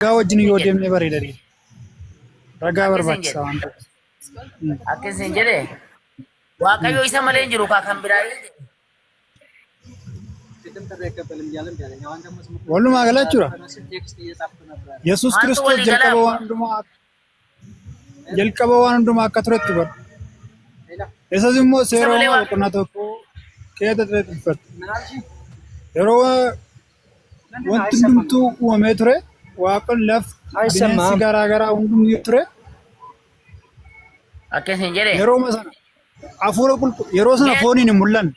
Ragaa wajjin yoo deemnee bareedanii. Ragaa barbaachisa waan ta'eef. Akkasiin jedhee Waaqayyo isa malee hin jiru kan biraa walumaa gala jechuudha. Yesuus Kiristoos jalqaba waan hundumaa akka turetti bara. Isas immoo seera boqonnaa tokko keessa turetti. Yeroo wanti hundumtuu uumamee ture waaqonni lafti bineensi garaa garaa hundumtuu ture. Akkasiin jedhee yeroo sana hafuura qulqulluu yeroo sana fooniin hin mul'anne.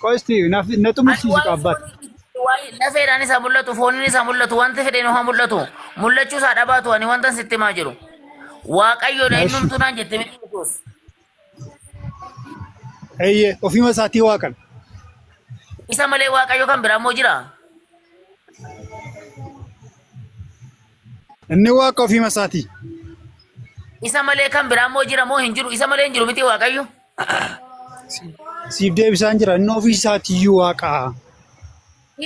Qoisti na tumsiisu qabbaate. Lafeedhaan isa mul'atu, fooniin isa mul'atu, wanti fedheen haa mul'atu. Mul'achuu isaa dhabaatu ani wanta sitti himaa jiru. Waaqayyoodha innumtuu naan jette miti Yesuus. Eeyyee ofiima isaatii waaqan. Isa malee Waaqayyo kan biraa immoo jira. Inni waaqa ofiima isaatii. Isa malee kan biraa immoo jira moo hin jiru? Isa malee hin jiru miti Waaqayyo. Siif deebisaan jira inni ofii isaatiiyyuu waaqa.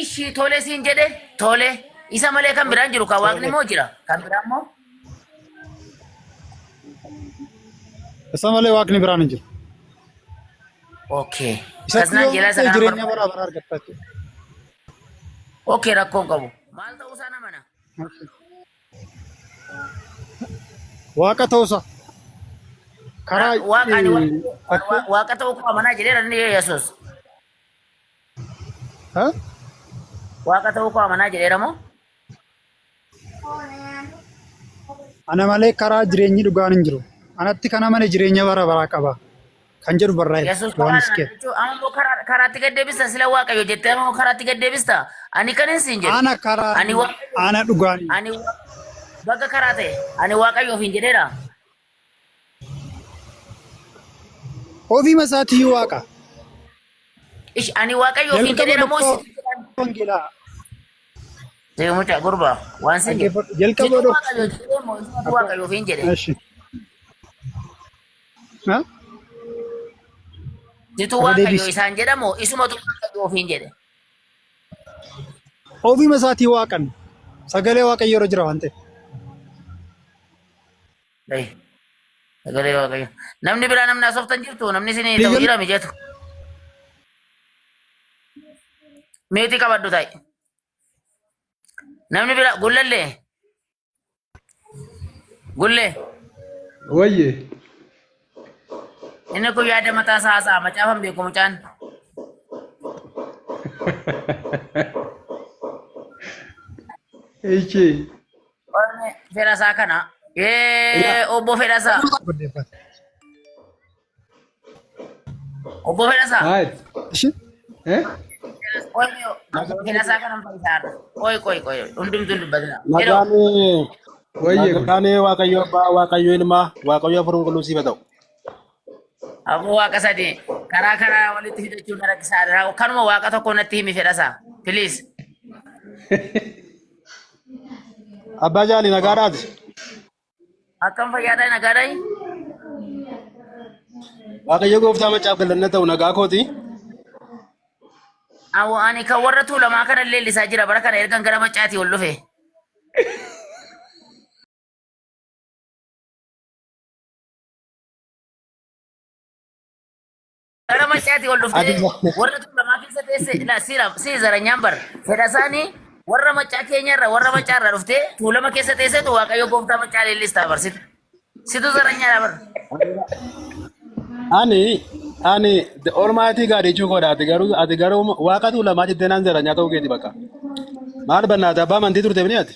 Ishii tole siin jedhe tole. Isa malee kan biraan jiru kan waaqni moo jira? Kan biraa immoo? Isa malee waaqni biraan hin jiru. Okay. Kasnaan jala isa kana jireenya bara bara argatta. Okay rakkoon qabu. Maal ta'uu isaa namana? Waaqa ta'uusa. Karaa waaqa ta'uu qaba manaa jedheera inni Yesuus. Waaqa ta'uu qaba manaa jedheera moo? Ana malee karaa jireenyi dhugaan hin jiru. Anatti kana malee jireenya bara baraa qaba. Kan jedhu barraa'e. Yohaannis kee. Amma karaatti gaddeebista sila Waaqayyo jettee amma karaatti gaddeebista. Ani kan hin siin jedhu. Ana karaa ana dhugaan. Ani bakka karaa ta'e ani Waaqayyo ofiin jedheera. Ofiima isaatiiyyuu waaqa. Ish ani Waaqayyo ofiin jedheera moo wangeelaa. Mucaa gurbaa waan sin jalqaba dhoof. Waaqayyo ofiin jedhe. Jitu Waaqayyo isaan jedhamoo isumatu Waaqayyo ofiin jedhe. Ofiima isaatii waaqan. Sagalee Waaqayyo irra jira waan ta'eef. Sagalee Waaqayyo. Namni biraa namni asooftan jirtu namni isin ta'u jira mijatu. Meetii qabaddu ta'i. Namni biraa gullallee. Gullee. Wayye. Inni kun yaada mataa isaa haasa'a macaafan beeku mucaan. Eechi. Ormi fedhasaa kana. Obbo Fedhasaa. Obbo Fedhasaa. Hai. Ormi Fedhasaa kana fayyisaadha. Qoy. Hundumtuu dubbatina. Wayye. Kane Waaqayyo abbaa Waaqayyo ilmaa Waaqayyo afurii qulqulluu ta'u. Aboo waaqa sadii karaa walitti fidachuun rakkisaadha. Kanuma waaqa tokko natti himi Fedhasaa. Please. Abbaa jaali nagaadhaati. Akkam fayyaadhaa nagaadhaa? Waaqayyo gooftaa macaaf galanna ta'u nagaa kooti. Awwa ani kan warra tuulamaa kana leellisaa jira bara kana ergan gara macaatii ol dhufe. Gara macaatii ol dhufte warra tuulamaa keessa teesse si zaranyaan bar Fedhasaanii warra macaa keenyarra warra macaarra dhufte tuulama keessa teessetu Waaqayyo gooftaa macaa leellistaa barsitu. Situ zaranyaadha bar. Ani ormaatii gaadii chukoodha ati garuu waaqa tuulamaa jettee naan zaranyaa ta'uu keeti bakka. Maal bannaati abbaa amantii turte bini ati?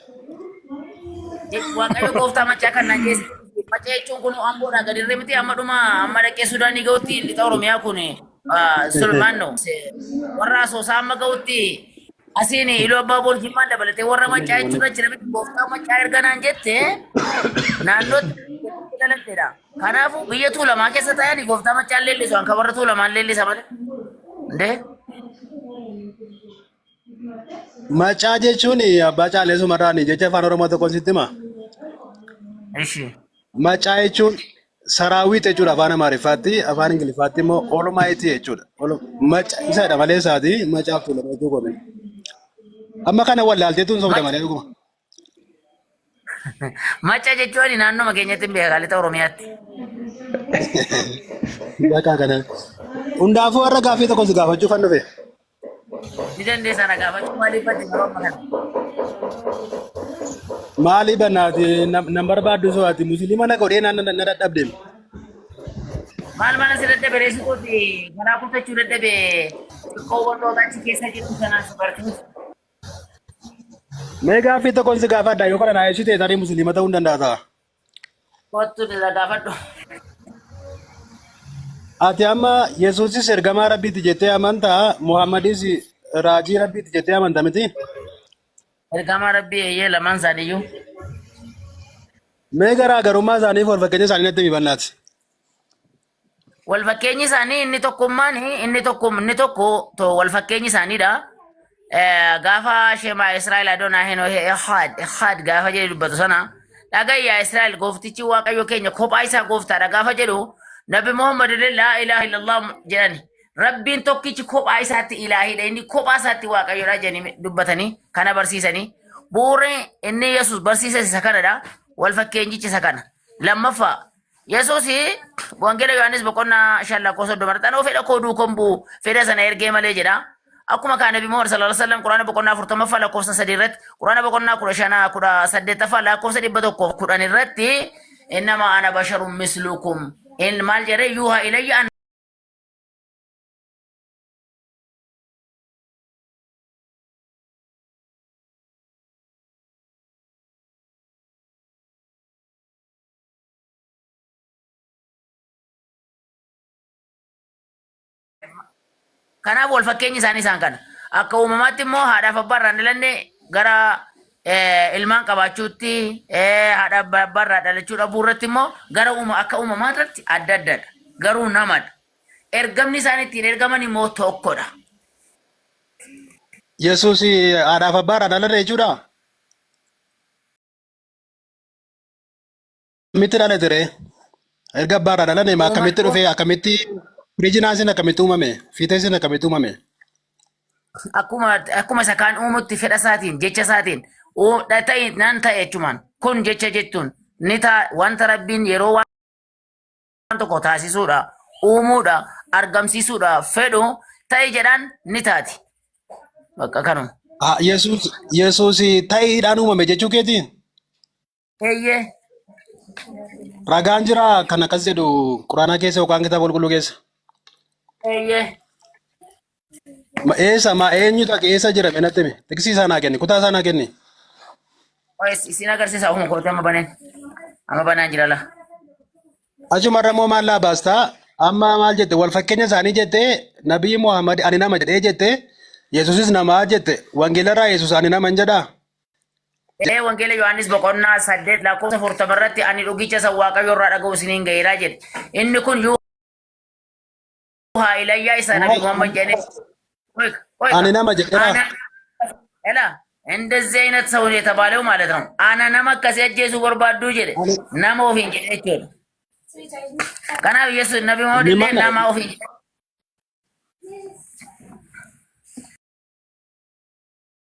Waaqayyo gooftaa macaa kan naan keessa. Macaa jechuun kun amboodha gadi irree miti amma dhaqee Sudaanii ga'utti lixa Oromiyaa kun Sulmaanno warra Asoosaa amma ga'utti asiin iluu abbaa boolchimmaan dabalatee warra macaa jechuudha jira miti gooftaa macaa erga naan jette naannootti dalatteedha. Kanaafuu biyya tuulamaa keessa ta'anii gooftaa macaan leellisu kan warra tuulamaan leellisa malee. Ndee? Macaa jechuun abbaa caalee sumarraani jecha afaan Oromoo tokkoon sitti hima. Ishi. Macaa jechuun saraawwiit jechuudha afaan Amaariffaatti afaan Ingiliffaatti immoo olmaayiti jechuudha. Macaa isadha malee isaati macaaf tuulama jechuu qabna. Amma kana wallaalteetu hin sobda malee dhuguma. Macca jechuun naannoo keenyatti hin beekaa lixa Oromiyaatti. Bakka kana. Hundaafuu warra gaaffii tokko si gaafachuu fan dhufe. Ni dandeessa na gaafachuu maaliif badde yeroo amma kana? Maalii bannaati nan barbaaddu soo ati musliima na godhee na dadhabdeem. Maal mana si dadhabe reessi kooti garaa kutachuu dadhabe xiqqoo wantoota achi keessa jiru sanaan si bartuuti. Mee gaaffii tokkoon si gaafadha yoo kana naa ibsite tarii musliima ta'uu hin danda'a ta'a. Kottu dila gaafadhu. Ati amma Yesuusis ergamaa Rabbiiti jettee amantaa Muhammadis raajii Rabbiiti jettee amanta miti? Ergamaa Rabbii eeyyee lamaan isaaniiyyuu. Mee garaagarummaa isaanii fi wal fakkeenya isaanii natti hibannaati. Wal fakkeenyi isaanii inni tokkummaan inni tokko wal fakkeenyi isaaniidha. Gaafa Shema Israa'el Adoonaa Heenoo Ehad gaafa jedhu dubbatu sana dhagayyaa Israa'el gooftichi Waaqayyo keenya kophaa isaa gooftaadha gaafa jedhu Nabi Muhammad laa ilaaha illallah jedhani. Rabbiin tokkichi kophaa isaatti ilaahidha inni kophaa isaatti Waaqayyoodha jedhanii dubbatanii kana barsiisanii bu'uurri inni Yesuus barsiise isa kanadha. Wal fakkeenyichi isa kana. Lammaffaa Yesuus wangeela Yohaannis boqonnaa 5:30 fedha koo duukaa bu'u fedha sana ergee malee jedha. Akkuma kan Nabi Muhammad sallallahu alaihi wasallam Quraana boqonnaa 40 lakkoofsa 3 irratti Quraana boqonnaa 15 lakkoofsa 110 irratti innama ana basharun mislukum in maal jedhe yuuha ilayya kanaaf wal fakkeenyi isaanii isaan kana. Akka uumamaatti immoo haadhaaf abbaarraa hin dhalanne gara ilmaan qabaachuutti haadhaaf abbaarraa dhalachuu dhabuu irratti immoo gara akka uumamaa irratti adda addadha. Garuu namadha. Ergamni isaan ittiin ergaman immoo tokkodha. Yesuus haadhaaf abbaarraa dhalate jechuudha. Akkamitti dhalate ree? Erga abbaarraa dhalate akkamitti dhufee akkamitti Rijinaasin akkamitti uumame? Fiiteesin akkamitti uumame? Akkuma isa kaan uumutti fedha isaatiin jecha isaatiin ta'e nan ta'e jechumaan kun jecha jettuun ni ta'a wanta Rabbiin yeroo waan tokko taasisuudha uumuudha argamsiisuudha fedhu ta'e jedhaan ni taati. Bakka kanuma. Yesuus ta'iidhaan uumame jechuu keeti? Eeyyee. Ragaan jira kan akkas jedhu Quraanaa keessa yookaan kitaaba qulqulluu keessa? Eeyyee. Ma eenyutu keessa jira benatti mi? Tiksii naa kenni, kutaa isaa naa kenni. Isin agarsiisa uuma kooti amma banaan jira la. Achumarra immoo maal laa baastaa? Amma maal jette wal fakkeenya isaanii jette Nabii Muhammad ani nama jedhee jette Yesuusis namaa jette wangeelarraa Yesuus ani nama hin jedhaa? Wangeela Yohaannis boqonnaa 8 lakkoofsa 40 irratti ani dhugicha isa Waaqayyo irraa dhaga'u isiniin gaheeraa jedhe. Inni kun yuuhaa ilayyaa isa Nabii Muhammad jedhee. Ani nama jedheera. እንደዚህ አይነት ሰው የተባለው ማለት ነው። አና ነማ ከሲያጀሱ በርባዱ ጀደ ነማ ኦፊን ጀደ ጀደ ከና ኢየሱስ ነቢ መሐመድ ነማ ኦፊን